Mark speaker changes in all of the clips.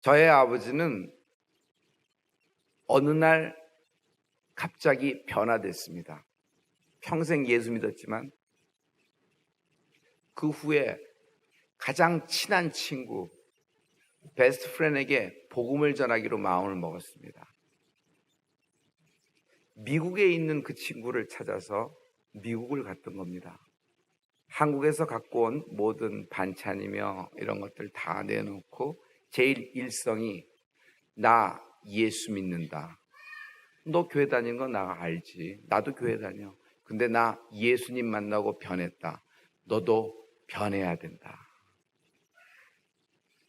Speaker 1: 저의 아버지는 어느 날 갑자기 변화됐습니다. 평생 예수 믿었지만 그 후에 가장 친한 친구, 베스트 프렌드에게 복음을 전하기로 마음을 먹었습니다. 미국에 있는 그 친구를 찾아서 미국을 갔던 겁니다. 한국에서 갖고 온 모든 반찬이며 이런 것들 다 내놓고 제일 일성이 나 예수 믿는다. 너 교회 다니는 거 나 알지. 나도 교회 다녀. 근데 나 예수님 만나고 변했다. 너도 변해야 된다.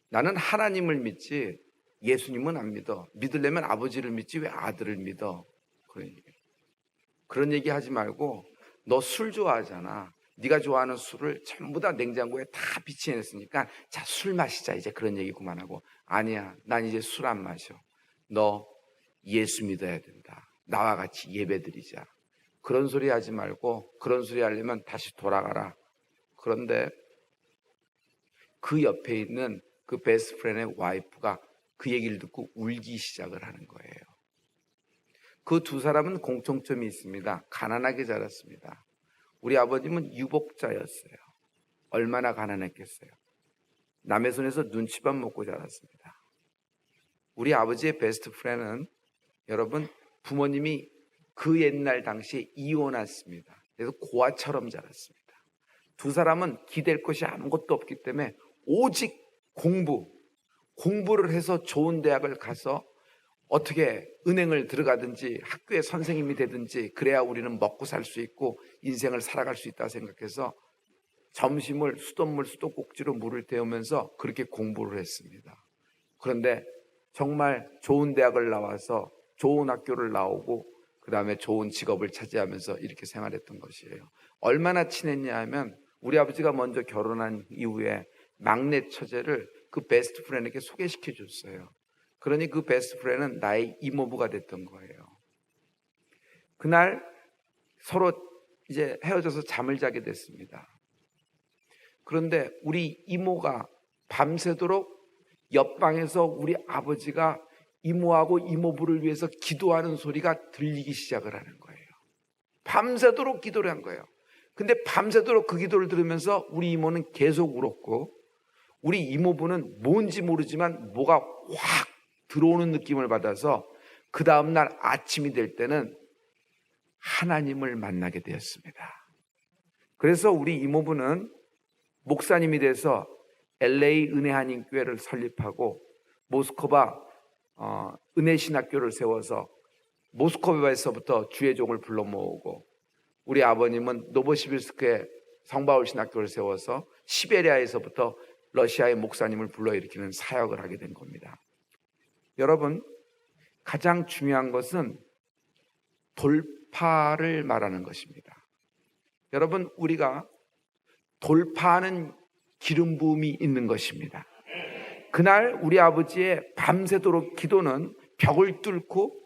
Speaker 1: 나는 하나님을 믿지 예수님은 안 믿어. 믿으려면 아버지를 믿지 왜 아들을 믿어. 그런 얘기 하지 말고 너 술 좋아하잖아. 네가 좋아하는 술을 전부 다 냉장고에 다 비치해냈으니까 자, 술 마시자. 이제 그런 얘기 그만하고 아니야. 난 이제 술 안 마셔. 너 예수 믿어야 된다. 나와 같이 예배드리자. 그런 소리 하지 말고 그런 소리 하려면 다시 돌아가라. 그런데 그 옆에 있는 그 베스트 프렌드의 와이프가 그 얘기를 듣고 울기 시작을 하는 거예요. 그 두 사람은 공통점이 있습니다. 가난하게 자랐습니다. 우리 아버님은 유복자였어요. 얼마나 가난했겠어요. 남의 손에서 눈치밥 먹고 자랐습니다. 우리 아버지의 베스트 프렌드는 여러분 부모님이 그 옛날 당시에 이혼했습니다. 그래서 고아처럼 자랐습니다. 두 사람은 기댈 것이 아무것도 없기 때문에 오직 공부를 해서 좋은 대학을 가서 어떻게 은행을 들어가든지 학교에 선생님이 되든지 그래야 우리는 먹고 살 수 있고 인생을 살아갈 수 있다 생각해서 점심을 수돗물 수도꼭지로 물을 태우면서 그렇게 공부를 했습니다. 그런데 정말 좋은 대학을 나와서 좋은 학교를 나오고 그 다음에 좋은 직업을 차지하면서 이렇게 생활했던 것이에요. 얼마나 친했냐 하면 우리 아버지가 먼저 결혼한 이후에 막내 처제를 그 베스트 프렌드에게 소개시켜 줬어요. 그러니 그 베스트 프렌드는 나의 이모부가 됐던 거예요. 그날 서로 이제 헤어져서 잠을 자게 됐습니다. 그런데 우리 이모가 밤새도록 옆방에서 우리 아버지가 이모하고 이모부를 위해서 기도하는 소리가 들리기 시작을 하는 거예요. 밤새도록 기도를 한 거예요. 근데 밤새도록 그 기도를 들으면서 우리 이모는 계속 울었고 우리 이모부는 뭔지 모르지만 뭐가 확 들어오는 느낌을 받아서 그 다음날 아침이 될 때는 하나님을 만나게 되었습니다. 그래서 우리 이모부는 목사님이 돼서 LA 은혜한인교회를 설립하고 모스크바 은혜신학교를 세워서 모스크바에서부터 주의 종을 불러 모으고 우리 아버님은 노보시비르스크에 성바울 신학교를 세워서 시베리아에서부터 러시아의 목사님을 불러일으키는 사역을 하게 된 겁니다. 여러분, 가장 중요한 것은 돌파를 말하는 것입니다. 여러분, 우리가 돌파하는 기름 부음이 있는 것입니다. 그날 우리 아버지의 밤새도록 기도는 벽을 뚫고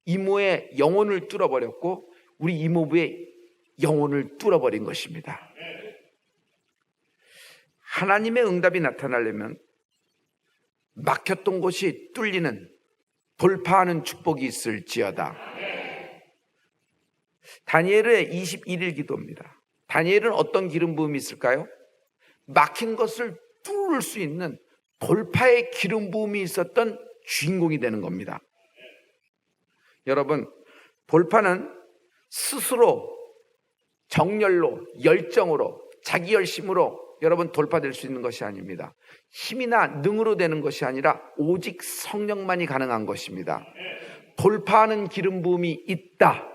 Speaker 1: 이모의 영혼을 뚫어버렸고 우리 이모부의 영혼을 뚫어버린 것입니다. 하나님의 응답이 나타나려면 막혔던 곳이 뚫리는 돌파하는 축복이 있을지어다. 다니엘의 21일 기도입니다. 다니엘은 어떤 기름 부음이 있을까요? 막힌 것을 뚫을 수 있는 돌파의 기름 부음이 있었던 주인공이 되는 겁니다. 여러분, 돌파는 스스로 정열로 열정으로 자기 열심으로 여러분 돌파될 수 있는 것이 아닙니다. 힘이나 능으로 되는 것이 아니라 오직 성령만이 가능한 것입니다. 돌파하는 기름 부음이 있다.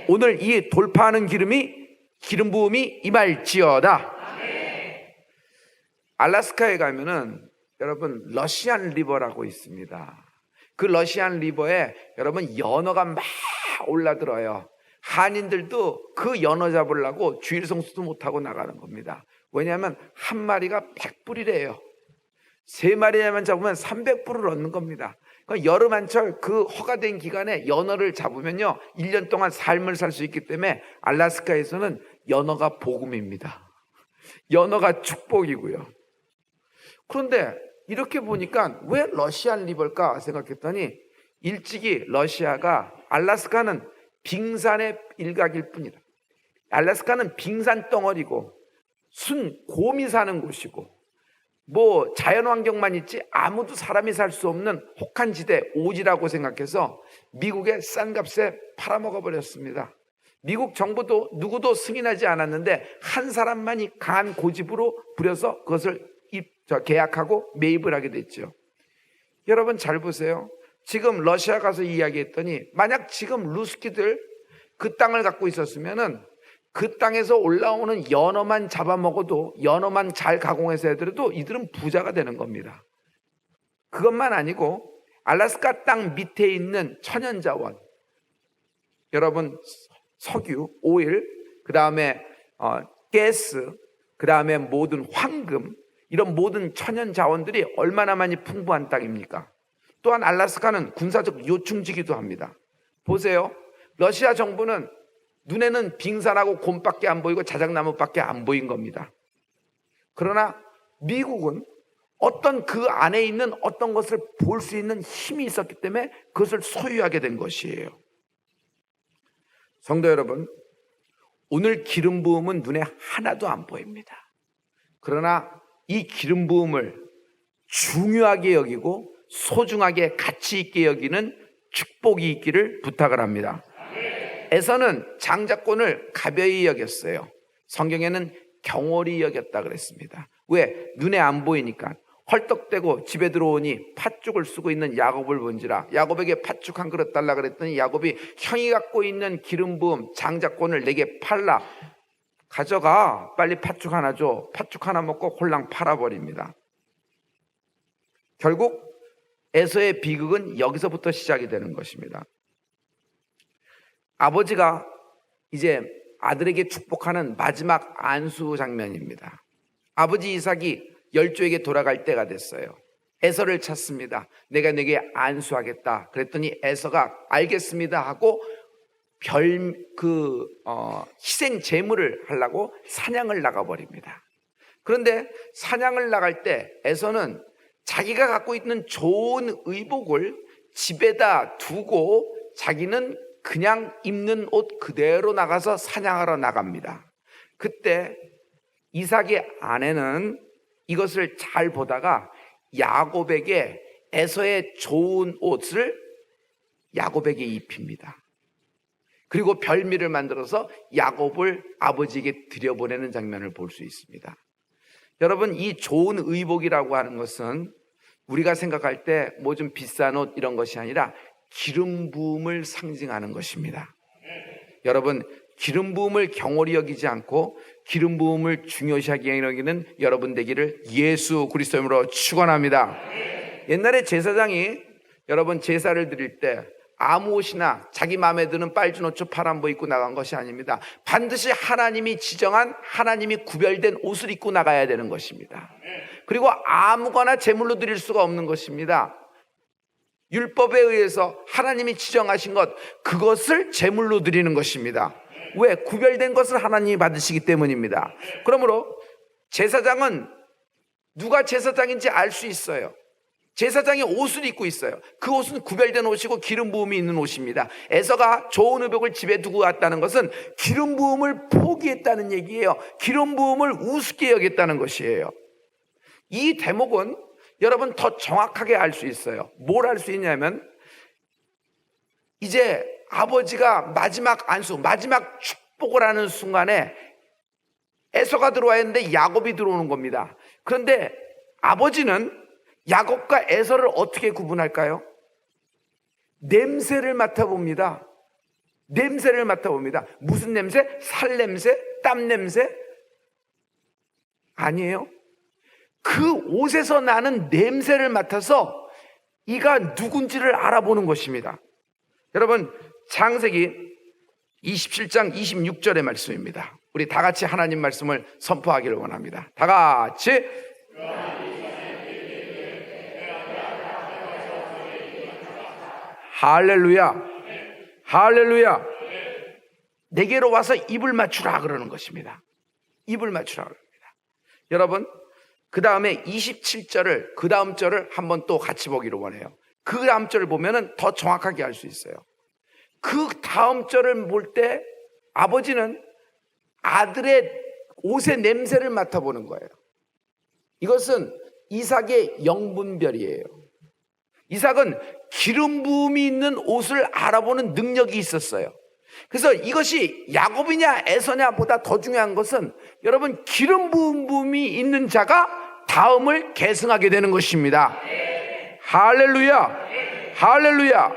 Speaker 1: 오늘 이 돌파하는 기름 부음이 임할지어다. 알래스카에 가면은 여러분 러시안 리버라고 있습니다. 그 러시안 리버에 여러분 연어가 막 올라들어요. 한인들도 그 연어 잡으려고 주일성수도 못하고 나가는 겁니다. 왜냐하면 한 마리가 100불이래요. 3마리만 잡으면 300불을 얻는 겁니다. 그러니까 여름 한철 그 허가된 기간에 연어를 잡으면요 1년 동안 삶을 살 수 있기 때문에 알래스카에서는 연어가 복음입니다. 연어가 축복이고요. 그런데 이렇게 보니까 왜 러시안 리버일까 생각했더니 일찍이 러시아가 알래스카는 빙산의 일각일 뿐이다. 알래스카는 빙산 덩어리고 곰이 사는 곳이고 뭐 자연환경만 있지 아무도 사람이 살 수 없는 혹한지대 오지라고 생각해서 미국의 싼 값에 팔아먹어 버렸습니다. 미국 정부도 누구도 승인하지 않았는데 한 사람만이 강한 고집으로 부려서 그것을 계약하고 매입을 하게 됐죠. 여러분 잘 보세요. 지금 러시아 가서 이야기했더니 만약 지금 루스키들 그 땅을 갖고 있었으면은 그 땅에서 올라오는 연어만 잡아먹어도 연어만 잘 가공해서 해드려도 이들은 부자가 되는 겁니다. 그것만 아니고 알래스카 땅 밑에 있는 천연자원, 여러분 석유, 오일, 그 다음에 가스, 그 다음에 모든 황금, 이런 모든 천연자원들이 얼마나 많이 풍부한 땅입니까? 또한 알래스카는 군사적 요충지기도 합니다. 보세요. 러시아 정부는 눈에는 빙산하고 곰밖에 안 보이고 자작나무밖에 안 보인 겁니다. 그러나 미국은 어떤 그 안에 있는 어떤 것을 볼 수 있는 힘이 있었기 때문에 그것을 소유하게 된 것이에요. 성도 여러분, 오늘 기름 부음은 눈에 하나도 안 보입니다. 그러나 이 기름 부음을 중요하게 여기고 소중하게 가치 있게 여기는 축복이 있기를 부탁을 합니다. 에서는 장자권을 가벼이 여겼어요. 성경에는 경홀히 여겼다 그랬습니다. 왜? 눈에 안 보이니까. 헐떡대고 집에 들어오니 팥죽을 쓰고 있는 야곱을 본지라. 야곱에게 팥죽 한 그릇 달라 그랬더니 야곱이 형이 갖고 있는 기름 부음 장자권을 내게 팔라. 가져가, 빨리 팥죽 하나 줘. 팥죽 하나 먹고 홀랑 팔아버립니다. 결국 에서의 비극은 여기서부터 시작이 되는 것입니다. 아버지가 이제 아들에게 축복하는 마지막 안수 장면입니다. 아버지 이삭이 열조에게 돌아갈 때가 됐어요. 에서를 찾습니다. 내가 내게 안수하겠다. 그랬더니 에서가 알겠습니다 하고 희생 제물을 하려고 사냥을 나가버립니다. 그런데 사냥을 나갈 때 에서는 자기가 갖고 있는 좋은 의복을 집에다 두고 자기는 그냥 입는 옷 그대로 나가서 사냥하러 나갑니다. 그때 이삭의 아내는 이것을 잘 보다가 야곱에게 에서의 좋은 옷을 야곱에게 입힙니다. 그리고 별미를 만들어서 야곱을 아버지에게 들여보내는 장면을 볼 수 있습니다. 여러분, 이 좋은 의복이라고 하는 것은 우리가 생각할 때 뭐 좀 비싼 옷 이런 것이 아니라 기름 부음을 상징하는 것입니다. 여러분, 기름 부음을 경홀히 여기지 않고 기름 부음을 중요시하게 여기는 여러분 되기를 예수 그리스도 이름으로 축원합니다. 옛날에 제사장이 여러분 제사를 드릴 때 아무 옷이나 자기 마음에 드는 빨주 노초 파란보 입고 나간 것이 아닙니다. 반드시 하나님이 지정한, 하나님이 구별된 옷을 입고 나가야 되는 것입니다. 그리고 아무거나 제물로 드릴 수가 없는 것입니다. 율법에 의해서 하나님이 지정하신 것, 그것을 제물로 드리는 것입니다. 왜? 구별된 것을 하나님이 받으시기 때문입니다. 그러므로 제사장은 누가 제사장인지 알 수 있어요. 제사장이 옷을 입고 있어요. 그 옷은 구별된 옷이고 기름 부음이 있는 옷입니다. 에서가 좋은 의복을 집에 두고 왔다는 것은 기름 부음을 포기했다는 얘기예요. 기름 부음을 우습게 여겼다는 것이에요. 이 대목은 여러분 더 정확하게 알 수 있어요. 뭘 알 수 있냐면 이제 아버지가 마지막 안수, 마지막 축복을 하는 순간에 에서가 들어와야 했는데 야곱이 들어오는 겁니다. 그런데 아버지는 야곱과 에서를 어떻게 구분할까요? 냄새를 맡아봅니다. 냄새를 맡아봅니다. 무슨 냄새? 살 냄새? 땀 냄새? 아니에요. 그 옷에서 나는 냄새를 맡아서 이가 누군지를 알아보는 것입니다. 여러분, 창세기 27장 26절의 말씀입니다. 우리 다 같이 하나님 말씀을 선포하기를 원합니다. 다 같이. 할렐루야, 할렐루야. 내게로 와서 입을 맞추라 그러는 것입니다. 입을 맞추라 그럽니다. 여러분, 그 다음에 27절을, 그 다음 절을 한번 또 같이 보기를 원해요. 그 다음 절을 보면은 더 정확하게 알 수 있어요. 그 다음 절을 볼 때 아버지는 아들의 옷의 냄새를 맡아보는 거예요. 이것은 이삭의 영분별이에요. 이삭은 기름 부음이 있는 옷을 알아보는 능력이 있었어요. 그래서 이것이 야곱이냐 에서냐 보다 더 중요한 것은 여러분 기름 부음이 있는 자가 다음을 계승하게 되는 것입니다. 할렐루야, 할렐루야.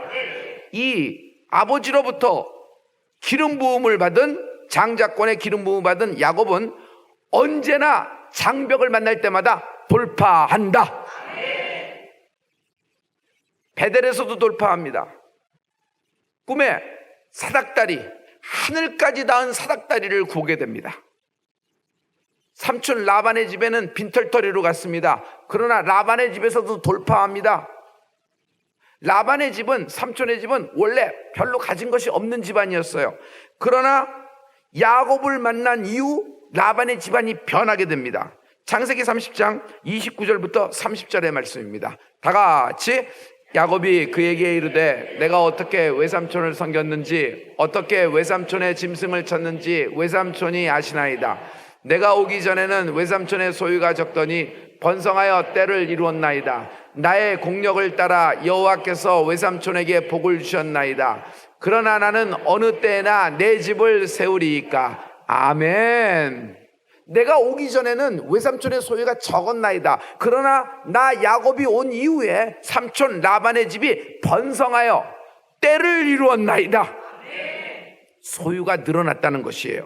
Speaker 1: 이 아버지로부터 기름 부음을 받은, 장자권의 기름 부음을 받은 야곱은 언제나 장벽을 만날 때마다 돌파한다. 베델에서도 돌파합니다. 꿈에 사닥다리, 하늘까지 닿은 사닥다리를 구하게 됩니다. 삼촌 라반의 집에는 빈털터리로 갔습니다. 그러나 라반의 집에서도 돌파합니다. 라반의 집은, 삼촌의 집은 원래 별로 가진 것이 없는 집안이었어요. 그러나 야곱을 만난 이후 라반의 집안이 변하게 됩니다. 창세기 30장 29절부터 30절의 말씀입니다. 다 같이. 야곱이 그에게 이르되 내가 어떻게 외삼촌을 섬겼는지 어떻게 외삼촌의 짐승을 쳤는지 외삼촌이 아시나이다. 내가 오기 전에는 외삼촌의 소유가 적더니 번성하여 때를 이루었나이다. 나의 공력을 따라 여호와께서 외삼촌에게 복을 주셨나이다. 그러나 나는 어느 때나 내 집을 세우리이까. 아멘. 내가 오기 전에는 외삼촌의 소유가 적었나이다. 그러나 나 야곱이 온 이후에 삼촌 라반의 집이 번성하여 때를 이루었나이다. 소유가 늘어났다는 것이에요.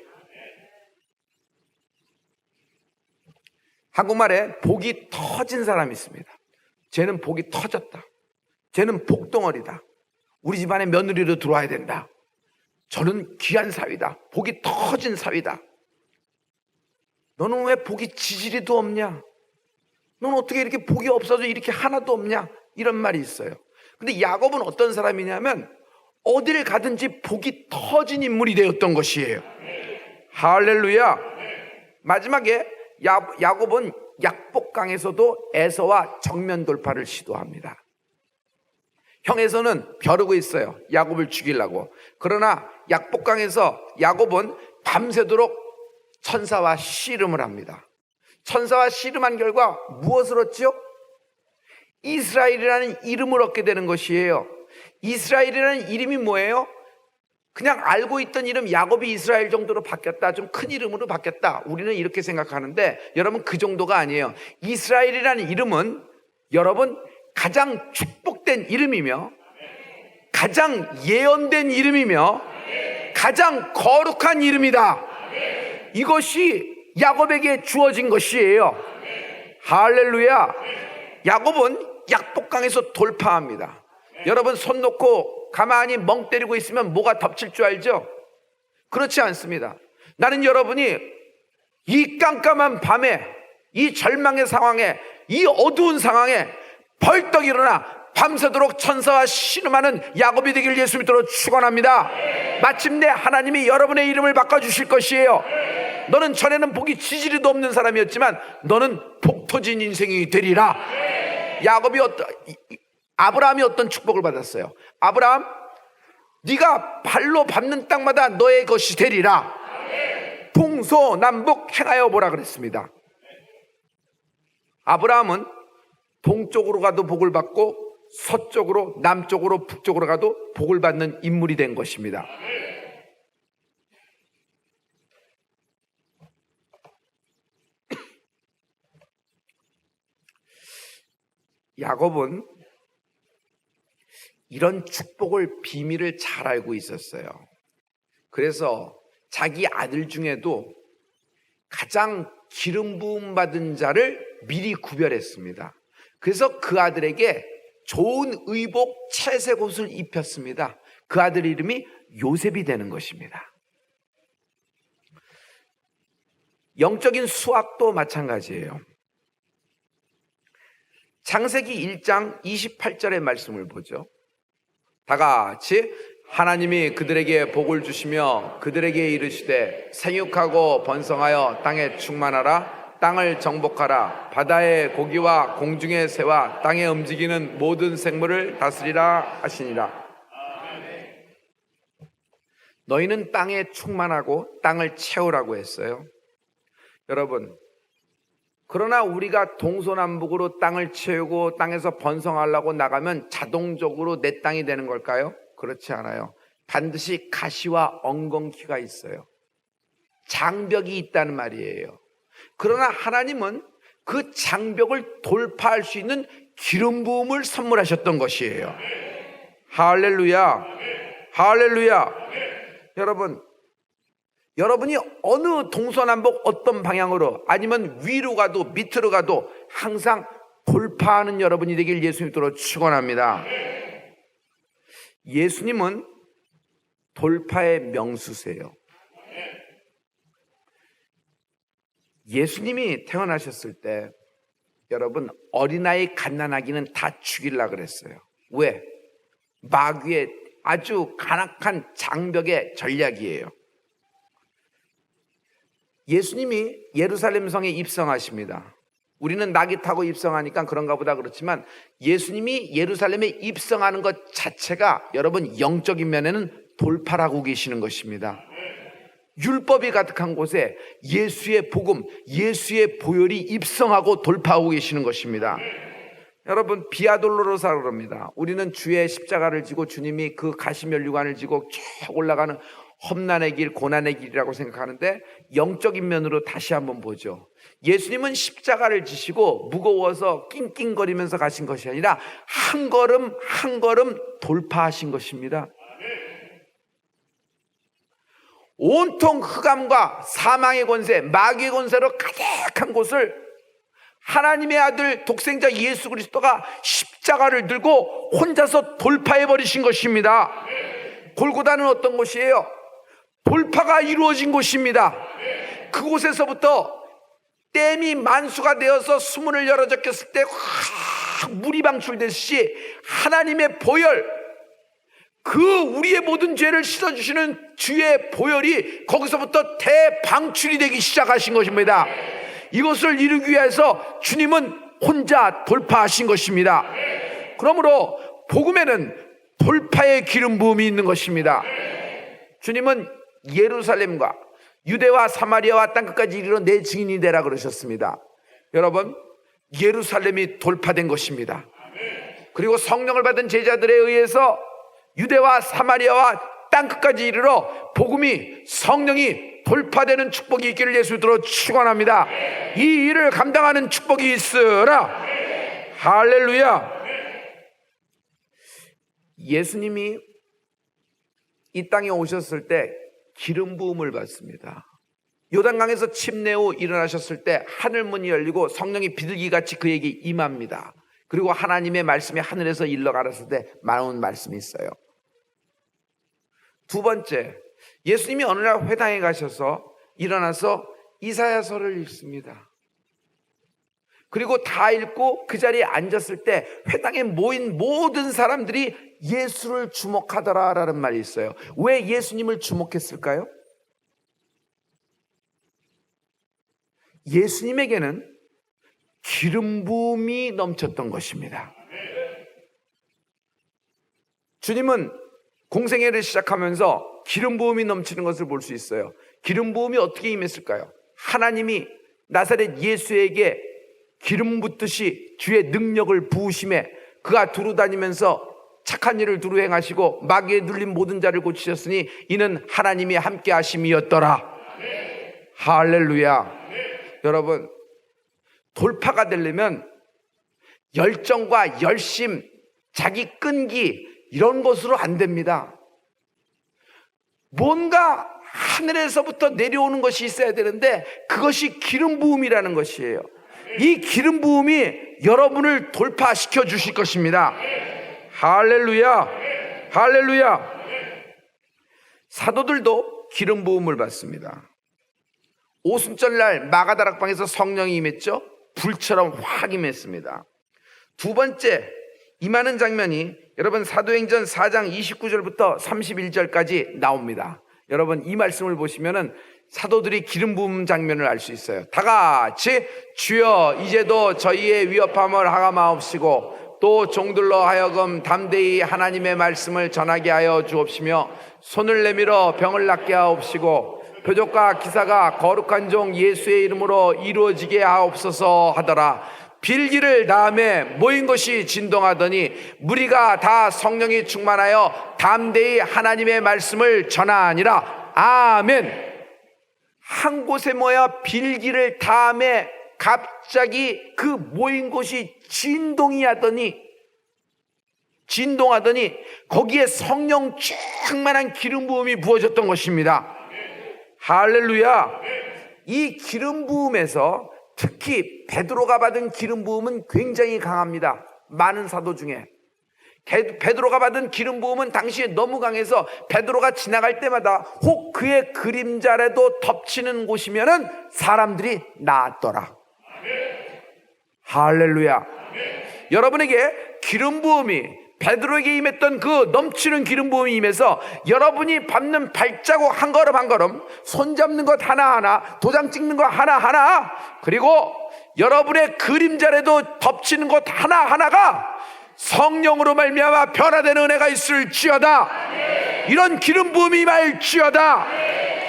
Speaker 1: 한국말에 복이 터진 사람이 있습니다. 쟤는 복이 터졌다. 쟤는 복덩어리다. 우리 집안에 며느리로 들어와야 된다. 저는 귀한 사위다. 복이 터진 사위다. 너는 왜 복이 지지리도 없냐? 너는 어떻게 이렇게 복이 없어서 이렇게 하나도 없냐? 이런 말이 있어요. 근데 야곱은 어떤 사람이냐면 어디를 가든지 복이 터진 인물이 되었던 것이에요. 할렐루야. 마지막에 야곱은 약복강에서도 에서와 정면 돌파를 시도합니다. 형에서는 벼르고 있어요. 야곱을 죽이려고. 그러나 약복강에서 야곱은 밤새도록 천사와 씨름을 합니다. 천사와 씨름한 결과 무엇을 얻죠? 이스라엘이라는 이름을 얻게 되는 것이에요. 이스라엘이라는 이름이 뭐예요? 그냥 알고 있던 이름 야곱이 이스라엘 정도로 바뀌었다. 좀 큰 이름으로 바뀌었다. 우리는 이렇게 생각하는데 여러분 그 정도가 아니에요. 이스라엘이라는 이름은 여러분 가장 축복된 이름이며 가장 예언된 이름이며 가장 거룩한 이름이다. 이것이 야곱에게 주어진 것이에요. 할렐루야. 야곱은 약복강에서 돌파합니다. 여러분 손 놓고 가만히 멍 때리고 있으면 뭐가 덮칠 줄 알죠? 그렇지 않습니다. 나는 여러분이 이 깜깜한 밤에, 이 절망의 상황에, 이 어두운 상황에 벌떡 일어나 밤새도록 천사와 씨름하는 야곱이 되길 예수 믿도록 축원합니다. 마침내 하나님이 여러분의 이름을 바꿔주실 것이에요. 너는 전에는 복이 지지리도 없는 사람이었지만 너는 복 터진 인생이 되리라. 아브라함이 어떤 축복을 받았어요? 아브라함, 네가 발로 밟는 땅마다 너의 것이 되리라. 동서남북 행하여 보라 그랬습니다. 아브라함은 동쪽으로 가도 복을 받고 서쪽으로, 남쪽으로, 북쪽으로 가도 복을 받는 인물이 된 것입니다. 야곱은 이런 축복을 비밀을 잘 알고 있었어요. 그래서 자기 아들 중에도 가장 기름 부음 받은 자를 미리 구별했습니다. 그래서 그 아들에게 좋은 의복 채색 옷을 입혔습니다. 그 아들 이름이 요셉이 되는 것입니다. 영적인 수학도 마찬가지예요. 창세기 1장 28절의 말씀을 보죠. 다 같이. 하나님이 그들에게 복을 주시며 그들에게 이르시되 생육하고 번성하여 땅에 충만하라. 땅을 정복하라. 바다의 고기와 공중의 새와 땅에 움직이는 모든 생물을 다스리라 하시니라. 너희는 땅에 충만하고 땅을 채우라고 했어요. 여러분, 그러나 우리가 동서남북으로 땅을 채우고 땅에서 번성하려고 나가면 자동적으로 내 땅이 되는 걸까요? 그렇지 않아요. 반드시 가시와 엉겅퀴가 있어요. 장벽이 있다는 말이에요. 그러나 하나님은 그 장벽을 돌파할 수 있는 기름 부음을 선물하셨던 것이에요. 할렐루야, 할렐루야. 여러분이 어느 동서남북 어떤 방향으로 아니면 위로 가도 밑으로 가도 항상 돌파하는 여러분이 되길 예수님으로 축원합니다. 예수님은 돌파의 명수세요. 예수님이 태어나셨을 때 여러분 어린아이 갓난아기는 다 죽이려고 그랬어요. 왜? 마귀의 아주 간악한 장벽의 전략이에요. 예수님이 예루살렘 성에 입성하십니다. 우리는 낙이 타고 입성하니까 그런가 보다 그렇지만 예수님이 예루살렘에 입성하는 것 자체가 여러분 영적인 면에는 돌파라고 계시는 것입니다. 율법이 가득한 곳에 예수의 복음, 예수의 보혈이 입성하고 돌파하고 계시는 것입니다. 여러분 비아 돌로로사라고 합니다. 우리는 주의 십자가를 지고 주님이 그 가시면류관을 지고 쭉 올라가는 험난의 길, 고난의 길이라고 생각하는데 영적인 면으로 다시 한번 보죠. 예수님은 십자가를 지시고 무거워서 낑낑거리면서 가신 것이 아니라 한 걸음 한 걸음 돌파하신 것입니다. 온통 흑암과 사망의 권세, 마귀의 권세로 가득한 곳을 하나님의 아들 독생자 예수 그리스도가 십자가를 들고 혼자서 돌파해 버리신 것입니다. 골고다는 어떤 곳이에요? 돌파가 이루어진 곳입니다. 그곳에서부터 댐이 만수가 되어서 수문을 열어 적혔을 때 물이 방출되듯이 하나님의 보혈, 그 우리의 모든 죄를 씻어주시는 주의 보혈이 거기서부터 대방출이 되기 시작하신 것입니다. 이것을 이루기 위해서 주님은 혼자 돌파하신 것입니다. 그러므로 복음에는 돌파의 기름 부음이 있는 것입니다. 주님은 예루살렘과 유대와 사마리아와 땅끝까지 이르러 내 증인이 되라 그러셨습니다. 여러분, 예루살렘이 돌파된 것입니다. 그리고 성령을 받은 제자들에 의해서 유대와 사마리아와 땅끝까지 이르러 복음이, 성령이 돌파되는 축복이 있기를 예수로 축원합니다. 이 일을 감당하는 축복이 있으라. 할렐루야. 예수님이 이 땅에 오셨을 때 기름 부음을 받습니다. 요단강에서 침례 후 일어나셨을 때 하늘문이 열리고 성령이 비둘기같이 그에게 임합니다. 그리고 하나님의 말씀이 하늘에서 일러가랐을 때 나온 말씀이 있어요. 두 번째, 예수님이 어느 날 회당에 가셔서 일어나서 이사야서를 읽습니다. 그리고 다 읽고 그 자리에 앉았을 때 회당에 모인 모든 사람들이 예수를 주목하더라라는 말이 있어요. 왜 예수님을 주목했을까요? 예수님에게는 기름 부음이 넘쳤던 것입니다. 주님은 공생애를 시작하면서 기름 부음이 넘치는 것을 볼 수 있어요. 기름 부음이 어떻게 임했을까요? 하나님이 나사렛 예수에게 기름 붓듯이 주의 능력을 부으심에 그가 두루 다니면서 착한 일을 두루 행하시고 마귀에 눌린 모든 자를 고치셨으니 이는 하나님이 함께 하심이었더라. 할렐루야. 여러분, 돌파가 되려면 열정과 열심, 자기 끈기 이런 것으로 안 됩니다. 뭔가 하늘에서부터 내려오는 것이 있어야 되는데 그것이 기름 부음이라는 것이에요. 이 기름 부음이 여러분을 돌파시켜 주실 것입니다. 할렐루야, 할렐루야. 사도들도 기름 부음을 받습니다. 오순절날 마가다락방에서 성령이 임했죠. 불처럼 확 임했습니다. 두 번째 임하는 장면이 여러분 사도행전 4장 29절부터 31절까지 나옵니다. 여러분 이 말씀을 보시면은 사도들이 기름 부음 장면을 알 수 있어요. 다 같이 주여 이제도 저희의 위협함을 하가마옵시고 또 종들로 하여금 담대히 하나님의 말씀을 전하게 하여 주옵시며 손을 내밀어 병을 낫게 하옵시고 표적과 기사가 거룩한 종 예수의 이름으로 이루어지게 하옵소서 하더라. 빌기를 다음에 모인 것이 진동하더니 무리가 다 성령이 충만하여 담대히 하나님의 말씀을 전하니라. 아멘. 한 곳에 모여 빌기를 다음에 갑자기 그 모인 곳이 진동하더니 거기에 성령 충만한 기름 부음이 부어졌던 것입니다. 할렐루야. 이 기름 부음에서 특히 베드로가 받은 기름 부음은 굉장히 강합니다. 많은 사도 중에 베드로가 받은 기름 부음은 당시에 너무 강해서 베드로가 지나갈 때마다 혹 그의 그림자라도 덮치는 곳이면은 사람들이 나았더라. 할렐루야. 여러분에게 기름 부음이 베드로에게 임했던 그 넘치는 기름 부음이 임해서 여러분이 밟는 발자국 한 걸음 한 걸음, 손 잡는 것 하나하나, 도장 찍는 것 하나하나, 그리고 여러분의 그림자라도 덮치는 것 하나하나가 성령으로 말미암아 변화되는 은혜가 있을지어다. 이런 기름 부음이 임할지어다.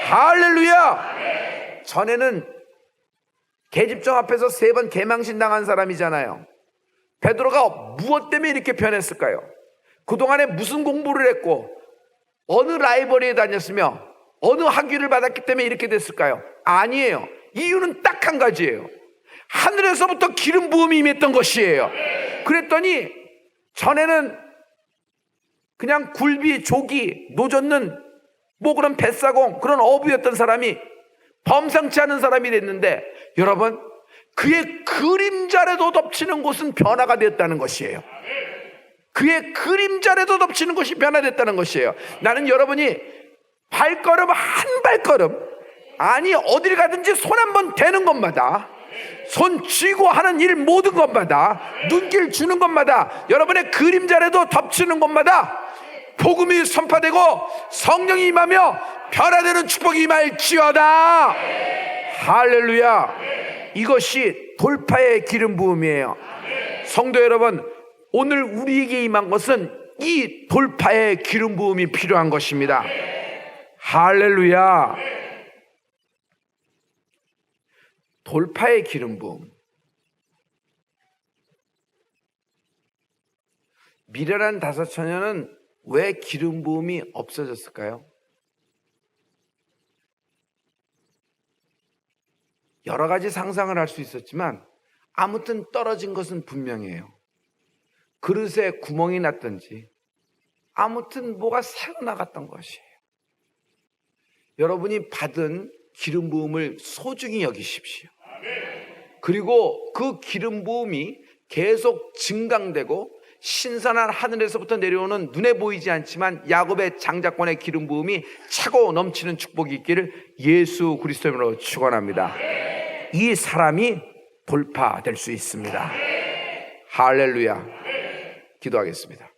Speaker 1: 할렐루야. 전에는 계집종 앞에서 3번 개망신 당한 사람이잖아요. 베드로가 무엇 때문에 이렇게 변했을까요? 그동안에 무슨 공부를 했고 어느 라이벌리에 다녔으며 어느 학위를 받았기 때문에 이렇게 됐을까요? 아니에요. 이유는 딱 한 가지예요. 하늘에서부터 기름 부음이 임했던 것이에요. 그랬더니 전에는 그냥 굴비, 조기, 노젓는 뭐 그런 뱃사공, 그런 어부였던 사람이 범상치 않은 사람이 됐는데, 여러분, 그의 그림자라도 덮치는 곳은 변화가 되었다는 것이에요. 그의 그림자라도 덮치는 곳이 변화됐다는 것이에요. 나는 여러분이 발걸음 한 발걸음, 아니 어딜 가든지 손 한 번 대는 것마다, 손 쥐고 하는 일 모든 것마다, 눈길 주는 것마다, 여러분의 그림자라도 덮치는 것마다 복음이 선포되고 성령이 임하며 변화되는 축복이 임할지어다. 할렐루야. 이것이 돌파의 기름 부음이에요. 성도 여러분, 오늘 우리에게 임한 것은 이 돌파의 기름 부음이 필요한 것입니다. 할렐루야. 돌파의 기름 부음. 미련한 다섯 처녀는 왜 기름 부음이 없어졌을까요? 여러 가지 상상을 할 수 있었지만 아무튼 떨어진 것은 분명해요. 그릇에 구멍이 났든지 아무튼 뭐가 새어나갔던 것이에요. 여러분이 받은 기름 부음을 소중히 여기십시오. 그리고 그 기름 부음이 계속 증강되고 신선한 하늘에서부터 내려오는 눈에 보이지 않지만 야곱의 장자권의 기름 부음이 차고 넘치는 축복이 있기를 예수 그리스도로 축원합니다. 이 사람이 돌파될 수 있습니다. 할렐루야. 기도하겠습니다.